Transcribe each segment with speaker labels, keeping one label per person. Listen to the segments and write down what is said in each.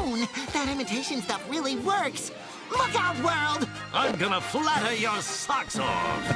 Speaker 1: moon. That imitation stuff really works. Look out, world!
Speaker 2: I'm gonna flatter your socks off.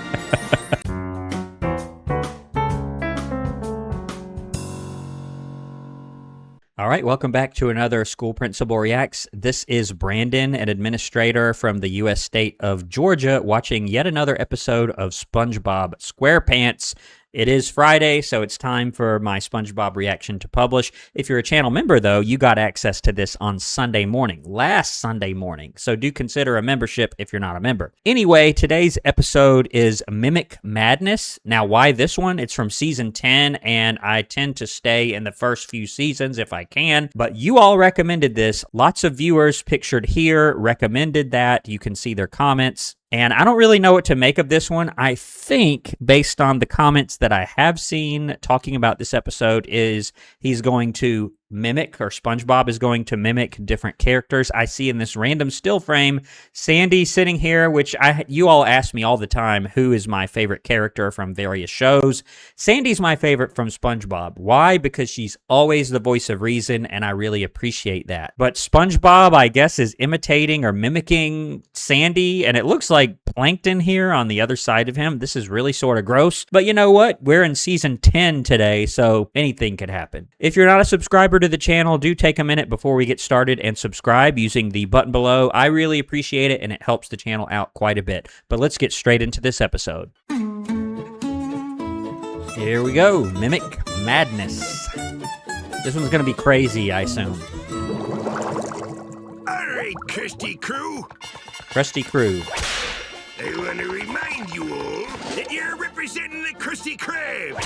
Speaker 3: All right, welcome back to another School Principal Reacts. This is Brandon, an administrator from the U.S. state of Georgia, watching yet another episode of SpongeBob SquarePants. It is Friday, so it's time for my SpongeBob reaction to publish. If you're a channel member, though, you got access to this on Sunday morning, last Sunday morning, so do consider a membership if you're not a member. Anyway, today's episode is Mimic Madness. Now, why this one? It's from Season 10, and I tend to stay in the first few seasons if I can, but you all recommended this. Lots of viewers pictured here recommended that. You can see their comments. And I don't really know what to make of this one. I think, based on the comments that I have seen talking about this episode, is he's going to mimic, or SpongeBob is going to mimic different characters. I see in this random still frame, Sandy sitting here, which you all ask me all the time, who is my favorite character from various shows. Sandy's my favorite from SpongeBob. Why? Because she's always the voice of reason, and I really appreciate that. But SpongeBob, I guess, is imitating or mimicking Sandy, and it looks like Plankton here on the other side of him. This is really sort of gross. But you know what? We're in Season 10 today, so anything could happen. If you're not a subscriber to the channel, do take a minute before we get started and subscribe using the button below. I really appreciate it, and it helps the channel out quite a bit. But let's get straight into this episode. Here we go. Mimic Madness. This one's going to be crazy, I assume.
Speaker 4: All right, Krusty Crew.
Speaker 3: Krusty Crew.
Speaker 4: I want to remind you all that you're representing the Krusty Krab,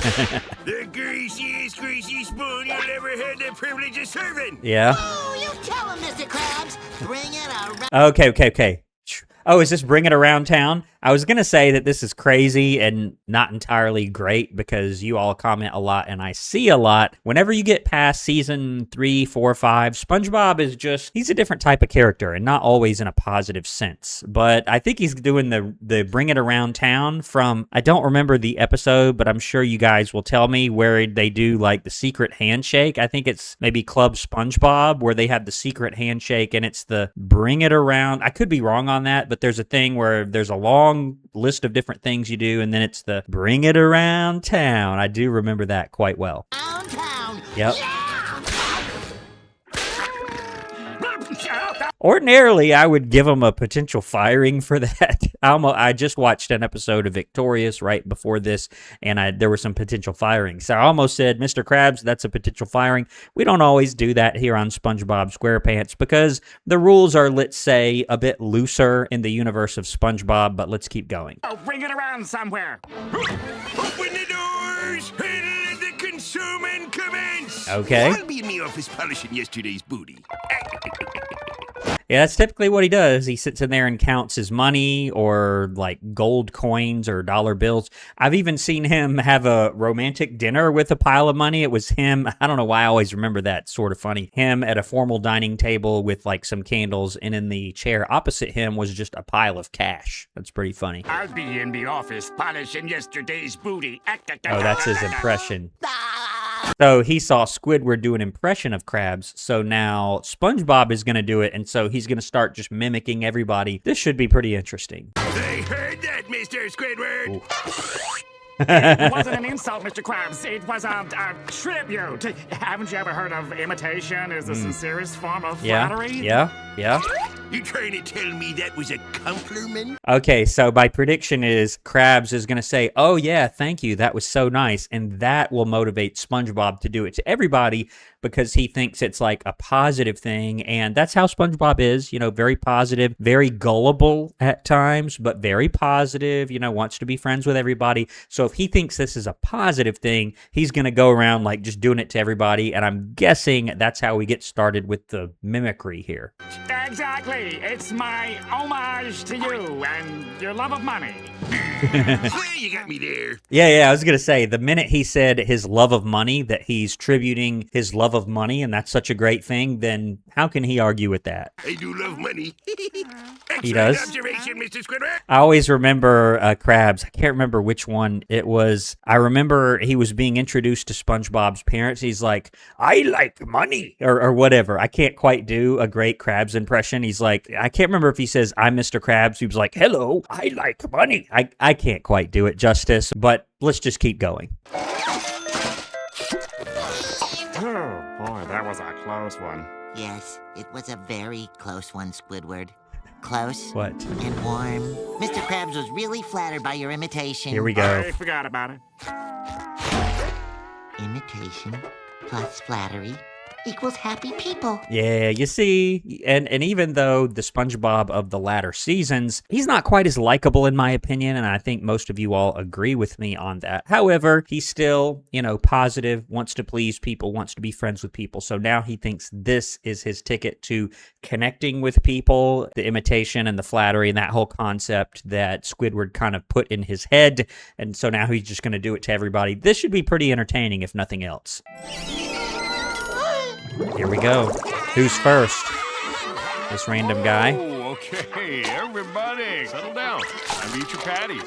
Speaker 4: the greasiest greasy spoon you'll ever had the privilege of serving.
Speaker 3: Yeah.
Speaker 1: Oh, you tell him, Mr. Krabs. Bring it around.
Speaker 3: Okay. Oh, is this Bring It Around Town? I was going to say that this is crazy and not entirely great because you all comment a lot and I see a lot. Whenever you get past season 3, 4, 5, SpongeBob is just, he's a different type of character and not always in a positive sense. But I think he's doing the Bring It Around Town from, I don't remember the episode, but I'm sure you guys will tell me where they do like the secret handshake. I think it's maybe Club SpongeBob where they have the secret handshake and it's the Bring It Around. I could be wrong on that, but there's a thing where there's a long list of different things you do, and then it's the Bring It Around Town. I do remember that quite well.
Speaker 1: Downtown.
Speaker 3: Yep.
Speaker 1: Yeah!
Speaker 3: Ordinarily, I would give him a potential firing for that. I just watched an episode of Victorious right before this, and there were some potential firings. So I almost said, Mr. Krabs, that's a potential firing. We don't always do that here on SpongeBob SquarePants because the rules are, let's say, a bit looser in the universe of SpongeBob, but let's keep going.
Speaker 5: Oh, bring it around somewhere.
Speaker 4: Open the doors and let the consuming commence.
Speaker 3: Okay.
Speaker 4: I'll be in the office polishing yesterday's booty.
Speaker 3: Yeah, that's typically what he does. He sits in there and counts his money or like gold coins or dollar bills. I've even seen him have a romantic dinner with a pile of money. It was him. I don't know why I always remember that. Sort of funny. Him at a formal dining table with like some candles, and in the chair opposite him was just a pile of cash. That's pretty funny.
Speaker 5: I'll be in the office polishing yesterday's booty.
Speaker 3: Oh, that's his impression. So he saw Squidward do an impression of Krabs, so now SpongeBob is going to do it, and so he's going to start just mimicking everybody. This should be pretty interesting.
Speaker 4: I heard that, Mr. Squidward.
Speaker 5: It wasn't an insult, Mr. Krabs. It was a tribute. Haven't you ever heard of imitation is the sincerest form of flattery?
Speaker 3: Yeah.
Speaker 4: You trying to tell me that was a compliment?
Speaker 3: Okay, so my prediction is Krabs is going to say, oh yeah, thank you, that was so nice, and that will motivate SpongeBob to do it to everybody because he thinks it's like a positive thing, and that's how SpongeBob is, you know, very positive, very gullible at times, but very positive, you know, wants to be friends with everybody. So if he thinks this is a positive thing, he's going to go around like just doing it to everybody, and I'm guessing that's how we get started with the mimicry here.
Speaker 5: Exactly. It's my homage to you and your love of money.
Speaker 4: Well, you got me there.
Speaker 3: Yeah, I was going to say, the minute he said his love of money, that he's tributing his love of money, and that's such a great thing, then how can he argue with that?
Speaker 4: I do love money.
Speaker 3: He does?
Speaker 4: Observation, Mr. Squidward.
Speaker 3: I always remember Krabs. I can't remember which one it was. I remember he was being introduced to SpongeBob's parents. He's like, I like money, or whatever. I can't quite do a great Krabs impression. He's like, I can't remember if he says, I'm Mr. Krabs. He was like, hello, I like money. I can't quite do it justice, but let's just keep going.
Speaker 5: Oh, boy, that was a close one.
Speaker 1: Yes, it was a very close one, Squidward. Close.
Speaker 3: What?
Speaker 1: And warm. Mr. Krabs was really flattered by your imitation.
Speaker 3: Here we go.
Speaker 5: I forgot about it.
Speaker 1: Imitation plus flattery equals happy people.
Speaker 3: Yeah, you see, and even though the SpongeBob of the latter seasons, he's not quite as likable in my opinion, and I think most of you all agree with me on that. However, he's still, positive, wants to please people, wants to be friends with people, so now he thinks this is his ticket to connecting with people, the imitation and the flattery and that whole concept that Squidward kind of put in his head, and so now he's just going to do it to everybody. This should be pretty entertaining, if nothing else. Here we go. Who's first? This random guy.
Speaker 6: Oh, okay. Everybody, settle down. Time to eat your patties.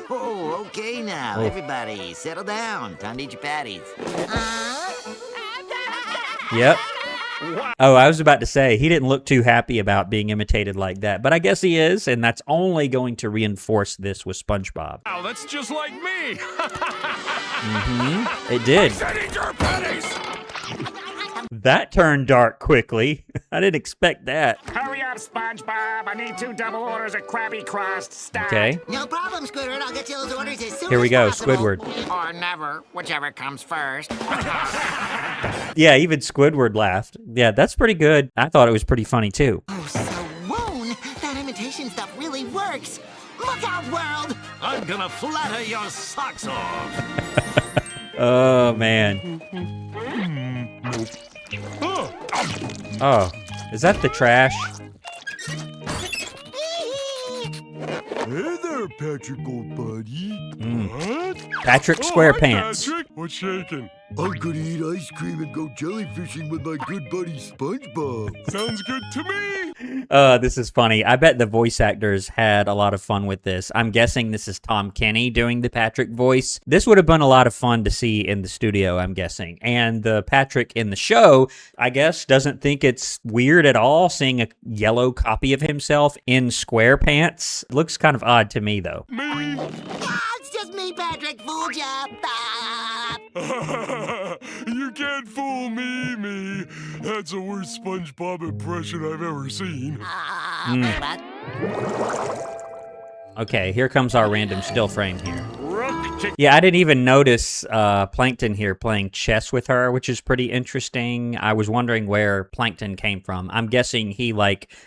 Speaker 1: Oh, okay now.
Speaker 3: Oh.
Speaker 1: Everybody, settle down. Time to eat your patties.
Speaker 3: Yep. Oh, I was about to say, he didn't look too happy about being imitated like that, but I guess he is, and that's only going to reinforce this with SpongeBob.
Speaker 6: Oh, that's just like me.
Speaker 3: It did.
Speaker 6: Eat your patties.
Speaker 3: That turned dark quickly. I didn't expect that.
Speaker 5: Hurry up, SpongeBob. I need 2 double orders of Krabby Crust. Stat.
Speaker 3: Okay.
Speaker 1: No problem, Squidward. I'll get you those orders as soon
Speaker 3: Here we
Speaker 1: as
Speaker 3: go,
Speaker 1: possible.
Speaker 3: Squidward.
Speaker 5: Or never, whichever comes first.
Speaker 3: Yeah, even Squidward laughed. Yeah, that's pretty good. I thought it was pretty funny, too.
Speaker 1: Oh, so Woon, that imitation stuff really works. Look out, world!
Speaker 2: I'm gonna flatter your socks off.
Speaker 3: Oh, man. Oh, is that the trash?
Speaker 7: Hey there, Patrick, old buddy. What?
Speaker 3: Patrick SquarePants.
Speaker 7: Patrick, what's shaking? I'm gonna eat ice cream and go jellyfishing with my good buddy SpongeBob.
Speaker 6: Sounds good to me.
Speaker 3: This is funny. I bet the voice actors had a lot of fun with this. I'm guessing this is Tom Kenny doing the Patrick voice. This would have been a lot of fun to see in the studio, I'm guessing. And the Patrick in the show, I guess, doesn't think it's weird at all seeing a yellow copy of himself in SquarePants. Looks kind of odd to me, though.
Speaker 1: Ah, it's just me, Patrick. Fooled ya. Ah.
Speaker 7: You can't fool me. That's the worst SpongeBob impression I've ever seen.
Speaker 1: Very bad.
Speaker 3: Okay, here comes our random still frame here. Yeah, I didn't even notice Plankton here playing chess with her, which is pretty interesting. I was wondering where Plankton came from. I'm guessing he,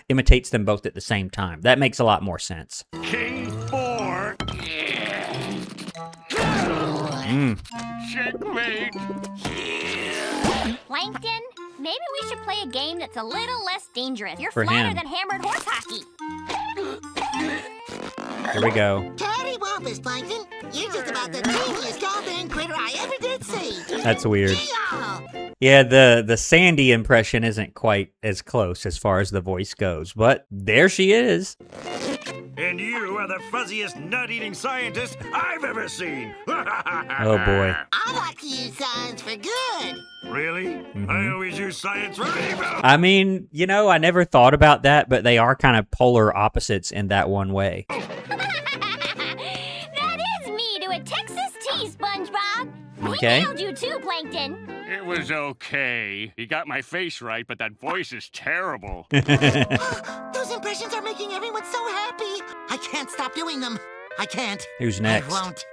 Speaker 3: imitates them both at the same time. That makes a lot more sense.
Speaker 6: King 4. Checkmate.
Speaker 8: Plankton, maybe we should play a game that's a little less dangerous. You're
Speaker 3: For
Speaker 8: flatter
Speaker 3: him.
Speaker 8: than hammered horse hockey.
Speaker 3: Here we go.
Speaker 1: Teddy Wampus, Plankton. You're just about the teeniest goddamn critter I ever did see.
Speaker 3: That's weird.
Speaker 1: Yeah.
Speaker 3: Yeah, the Sandy impression isn't quite as close as far as the voice goes, but there she is.
Speaker 2: And you are the fuzziest nut-eating scientist I've ever seen.
Speaker 3: Oh, boy.
Speaker 1: I like to use science for good.
Speaker 2: Really? I always use science for evil.
Speaker 3: I mean, I never thought about that, but they are kind of polar opposites in that one way.
Speaker 8: That is me to a Texas tea, SpongeBob.
Speaker 3: Okay.
Speaker 8: We nailed you too, Plankton.
Speaker 6: It was okay. You got my face right, but that voice is terrible.
Speaker 1: Those impressions are making everyone so happy. I can't stop doing them. I can't.
Speaker 3: Who's next?
Speaker 1: I won't.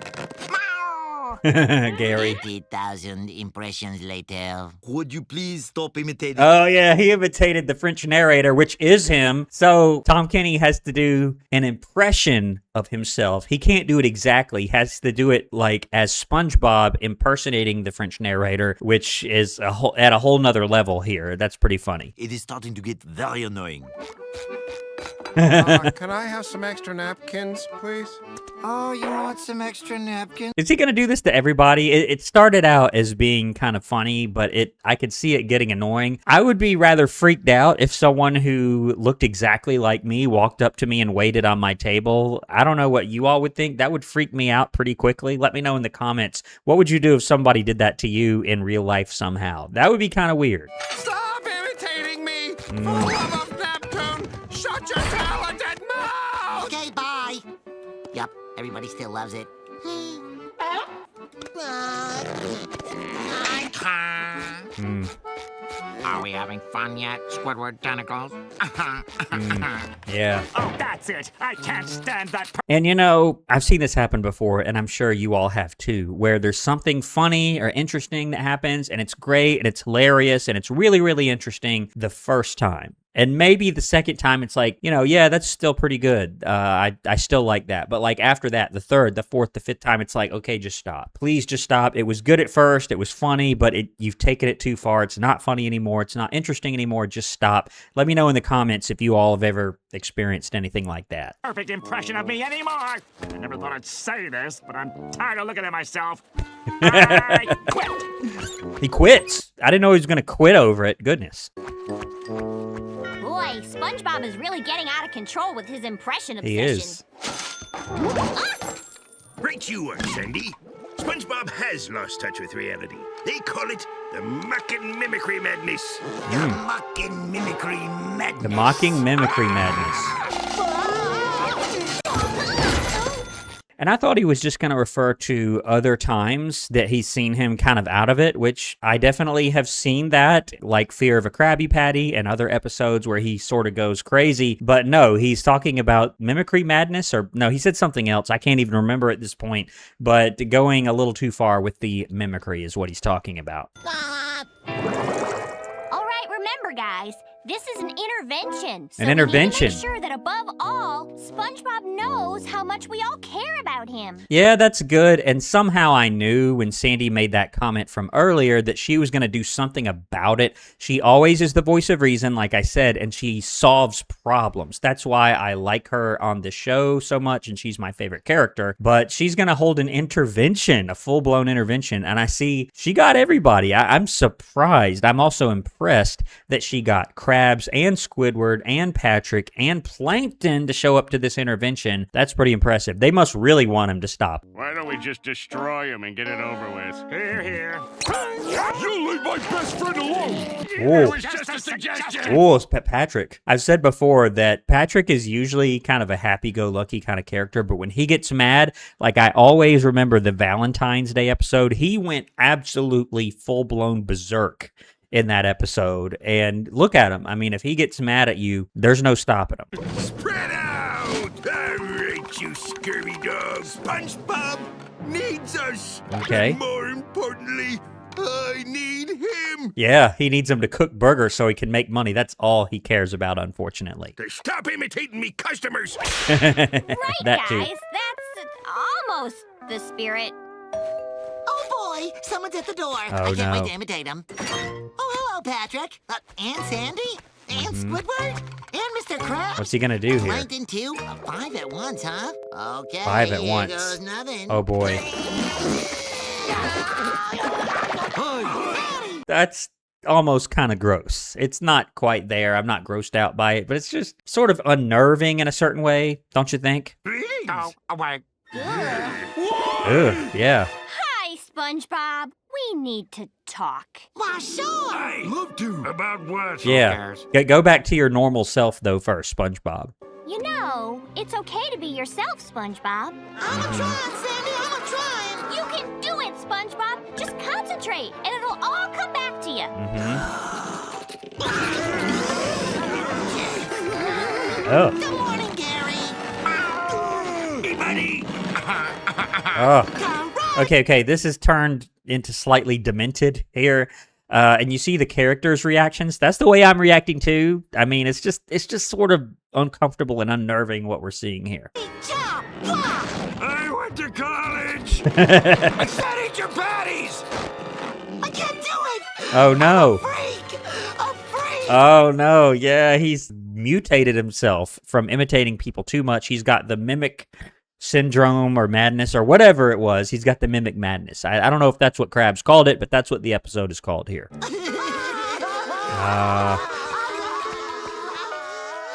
Speaker 3: Gary.
Speaker 1: 80,000 impressions later.
Speaker 9: Would you please stop imitating?
Speaker 3: Oh, yeah, he imitated the French narrator, which is him. So Tom Kenny has to do an impression of himself. He can't do it exactly. He has to do it like as SpongeBob impersonating the French narrator, which is at a whole nother level here. That's pretty funny.
Speaker 9: It is starting to get very annoying.
Speaker 10: Can I have some extra napkins, please?
Speaker 1: Oh, you want some extra napkins?
Speaker 3: Is he going to do this to everybody? It started out as being kind of funny, but I could see it getting annoying. I would be rather freaked out if someone who looked exactly like me walked up to me and waited on my table. I don't know what you all would think. That would freak me out pretty quickly. Let me know in the comments. What would you do if somebody did that to you in real life somehow? That would be kind of weird.
Speaker 10: Stop imitating me! For the love of Neptune, shut your talented mouth!
Speaker 1: Okay, bye. Yup, everybody still loves it.
Speaker 5: Are we having fun yet, Squidward tentacles?
Speaker 3: Yeah.
Speaker 5: Oh, that's it. I can't stand that.
Speaker 3: And you know, I've seen this happen before, and I'm sure you all have too, where there's something funny or interesting that happens, and it's great, and it's hilarious, and it's really, really interesting the first time. And maybe the second time it's like, you know, yeah, that's still pretty good. I still like that. But like after that, the third, the fourth, the fifth time, it's like, okay, just stop. Please just stop. It was good at first. It was funny, but you've taken it too far. It's not funny anymore. It's not interesting anymore. Just stop. Let me know in the comments if you all have ever experienced anything like that.
Speaker 5: Perfect impression of me anymore. I never thought I'd say this, but I'm tired of looking at myself. I quit.
Speaker 3: He quits. I didn't know he was going to quit over it. Goodness.
Speaker 8: Boy, SpongeBob is really getting out of control with his impression obsession.
Speaker 3: He is.
Speaker 4: Right you are, Sandy. SpongeBob has lost touch with reality. They call it the mocking mimicry madness.
Speaker 1: The mocking mimicry madness.
Speaker 3: The mocking mimicry madness. And I thought he was just going to refer to other times that he's seen him kind of out of it, which I definitely have seen that, like Fear of a Krabby Patty and other episodes where he sort of goes crazy. But no, he's talking about mimicry madness, or no, he said something else. I can't even remember at this point, but going a little too far with the mimicry is what he's talking about.
Speaker 8: All right, remember, guys, this is an intervention. So
Speaker 3: An intervention.
Speaker 8: We need to make sure that above all, SpongeBob knows how much we all care about him.
Speaker 3: Yeah, that's good. And somehow I knew when Sandy made that comment from earlier that she was going to do something about it. She always is the voice of reason, like I said, and she solves problems. That's why I like her on the show so much, and she's my favorite character. But she's going to hold an intervention, a full-blown intervention, and I see she got everybody. I'm surprised. I'm also impressed that she got Krabs and Squidward and Patrick and Plankton to show up to this intervention. That's pretty impressive. They must really want him to stop.
Speaker 6: Why don't we just destroy him and get it over with?
Speaker 5: Here, here.
Speaker 7: You leave my best friend alone!
Speaker 6: It was just a suggestion.
Speaker 3: Oh, it's Patrick. I've said before that Patrick is usually kind of a happy-go-lucky kind of character, but when he gets mad, like I always remember the Valentine's Day episode, he went absolutely full-blown berserk in that episode. And look at him. I mean, if he gets mad at you, there's no stopping him.
Speaker 4: Spread out! All right, you scurvy dogs. SpongeBob needs us.
Speaker 3: Okay.
Speaker 4: And more importantly, I need him.
Speaker 3: Yeah, he needs him to cook burgers so he can make money. That's all he cares about, unfortunately.
Speaker 4: To stop imitating me customers.
Speaker 8: Right,
Speaker 3: That
Speaker 8: guys?
Speaker 3: too.
Speaker 8: That's almost the spirit.
Speaker 1: Oh boy, someone's at the door.
Speaker 3: Oh,
Speaker 1: I can't
Speaker 3: no.
Speaker 1: wait to imitate him. Oh, hello, Patrick. And Sandy. And Squidward. And Mr. Krabs.
Speaker 3: What's he gonna do here?
Speaker 1: Plankton too. 5 at once, huh? Okay.
Speaker 3: 5 at
Speaker 1: here
Speaker 3: once.
Speaker 1: Goes nothing.
Speaker 3: Oh boy. That's almost kind of gross. It's not quite there. I'm not grossed out by it, but it's just sort of unnerving in a certain way, don't you think?
Speaker 5: Oh, wait.
Speaker 3: Ugh, yeah.
Speaker 8: Hi, SpongeBob. We need to talk.
Speaker 1: Why, sure.
Speaker 4: I'd love to. About what?
Speaker 3: Yeah. Go back to your normal self, though, first, SpongeBob.
Speaker 8: You know, it's okay to be yourself, SpongeBob.
Speaker 1: I'm a trying, Sandy. I'm a trying.
Speaker 8: You can do it, SpongeBob. Just concentrate, and it'll all come back to you.
Speaker 3: Oh.
Speaker 1: Good morning, Gary.
Speaker 4: Hey, buddy.
Speaker 3: Oh.
Speaker 1: Karate!
Speaker 3: Okay, this is turned into slightly demented here. And you see the characters' reactions. That's the way I'm reacting too. I mean, it's just sort of uncomfortable and unnerving what we're seeing here.
Speaker 4: I went to college. I said eat your patties.
Speaker 1: I can't do it.
Speaker 3: Oh no.
Speaker 1: Freak. A freak.
Speaker 3: Oh no, yeah, he's mutated himself from imitating people too much. He's got the mimic syndrome or madness or whatever it was. He's got the mimic madness. I don't know if that's what Krabs called it, but that's what the episode is called here.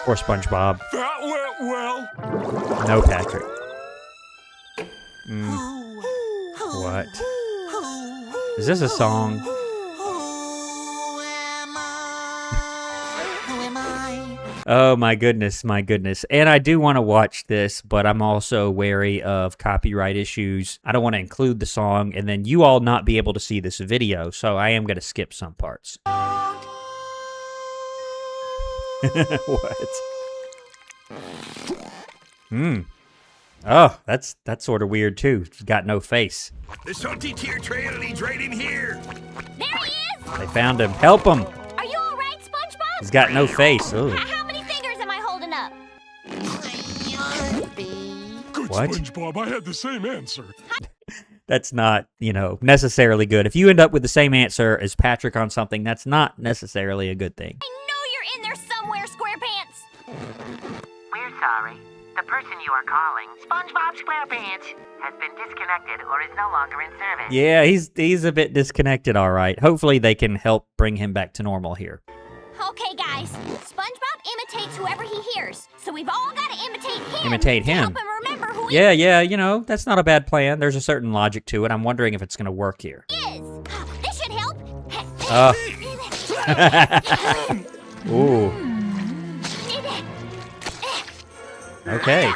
Speaker 3: Poor SpongeBob.
Speaker 7: That went well.
Speaker 3: No, Patrick. What? Is this a song?
Speaker 1: Who am I? Who am I?
Speaker 3: Oh my goodness, my goodness. And I do want to watch this, but I'm also wary of copyright issues. I don't want to include the song and then you all not be able to see this video, so I am going to skip some parts. What? Oh, that's sort of weird too. He's got no face.
Speaker 4: The salty tear trail leads right in here.
Speaker 8: There he is!
Speaker 3: They found him. Help him!
Speaker 8: Are you all right, SpongeBob?
Speaker 3: He's got no face. Oh.
Speaker 8: How many fingers am I holding up?
Speaker 7: Good,
Speaker 3: What?
Speaker 7: SpongeBob. I had the same answer.
Speaker 3: That's not, necessarily good. If you end up with the same answer as Patrick on something, that's not necessarily a good thing.
Speaker 8: I know you're in there somewhere, SquarePants.
Speaker 11: We're sorry. The person you are calling, SpongeBob SquarePants, has been disconnected or is no longer in service.
Speaker 3: Yeah, he's a bit disconnected, all right. Hopefully they can help bring him back to normal here.
Speaker 8: Okay, guys. SpongeBob imitates whoever he hears, so we've all got to imitate him.
Speaker 3: Imitate
Speaker 8: to
Speaker 3: him.
Speaker 8: help him remember who
Speaker 3: Yeah, that's not a bad plan. There's a certain logic to it. I'm wondering if it's going to work here.
Speaker 8: he is. This should help.
Speaker 3: Ooh. Okay.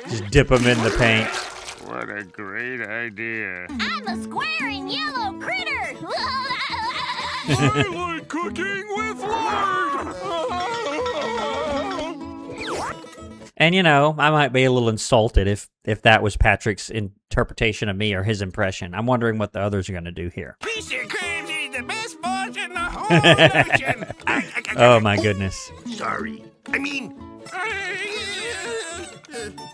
Speaker 3: Just dip him in the paint.
Speaker 6: What a great idea.
Speaker 8: I'm a square and yellow critter.
Speaker 7: I like cooking with lard.
Speaker 3: And I might be a little insulted if that was Patrick's interpretation of me or his impression. I'm wondering what the others are going to do here.
Speaker 4: Mr. Krabs is the best boss in the whole nation.
Speaker 3: Oh my goodness.
Speaker 4: Sorry. I mean,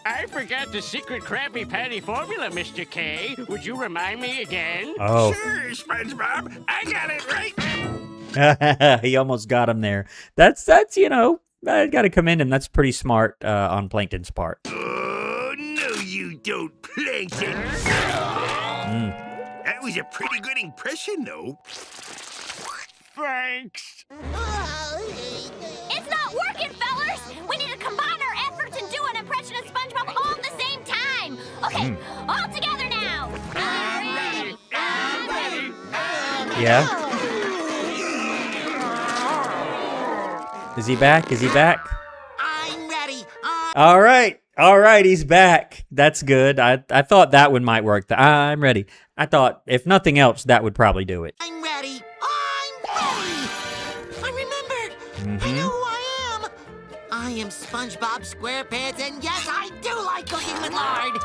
Speaker 6: I forgot the secret Krabby Patty formula, Mr. K. Would you remind me again?
Speaker 3: Oh.
Speaker 4: sure, SpongeBob. I got it right.
Speaker 3: He almost got him there. That's I got to commend him. That's pretty smart on Plankton's part.
Speaker 4: Oh, no, you don't, Plankton. That was a pretty good impression, though.
Speaker 6: Thanks.
Speaker 8: It's not working, fellers. We need to combine our efforts and do an impression of SpongeBob all at the same time. Okay, all together now. I'm ready. I'm ready.
Speaker 3: Yeah. Is he back? Is he back?
Speaker 1: I'm ready.
Speaker 3: All right, he's back. That's good. I thought that one might work. I'm ready. I thought, if nothing else, that would probably do it.
Speaker 1: I'm ready. I'm ready. I remembered. I know who I am. I am SpongeBob SquarePants, and yes, I do like cooking with lard.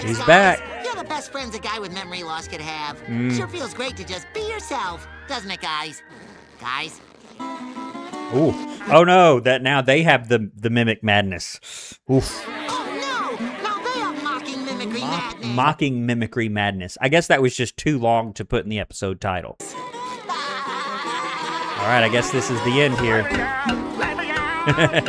Speaker 3: He's
Speaker 1: Guys,
Speaker 3: back.
Speaker 1: You're the best friends a guy with memory loss could have. Sure feels great to just be yourself, doesn't it, guys? Guys?
Speaker 3: Ooh. Oh no, that now they have the mimic madness. Oof.
Speaker 1: Oh no! Now they are mocking mimicry madness.
Speaker 3: Mocking mimicry madness. I guess that was just too long to put in the episode title. All right, I guess this is the end here.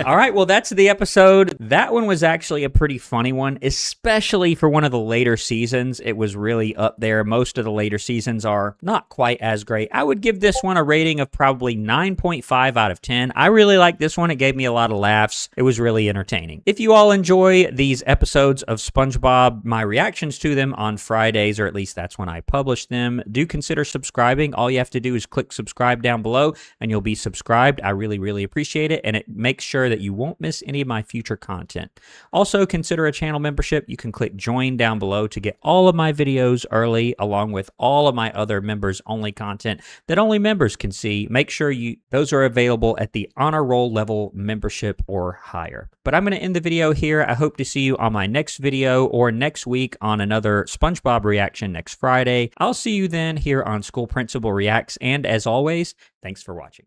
Speaker 3: All right, well, that's the episode. That one was actually a pretty funny one, especially for one of the later seasons. It was really up there. Most of the later seasons are not quite as great. I would give this one a rating of probably 9.5 out of 10. I really like this one. It gave me a lot of laughs. It was really entertaining. If you all enjoy these episodes of SpongeBob, my reactions to them on Fridays, or at least that's when I publish them, do consider subscribing. All you have to do is click subscribe down below, and you'll be subscribed. I really, really appreciate it, and it make sure that you won't miss any of my future content. Also, consider a channel membership. You can click join down below to get all of my videos early, along with all of my other members-only content that only members can see. Make sure those are available at the honor roll level membership or higher. But I'm going to end the video here. I hope to see you on my next video or next week on another SpongeBob reaction next Friday. I'll see you then here on School Principal Reacts, and as always, thanks for watching.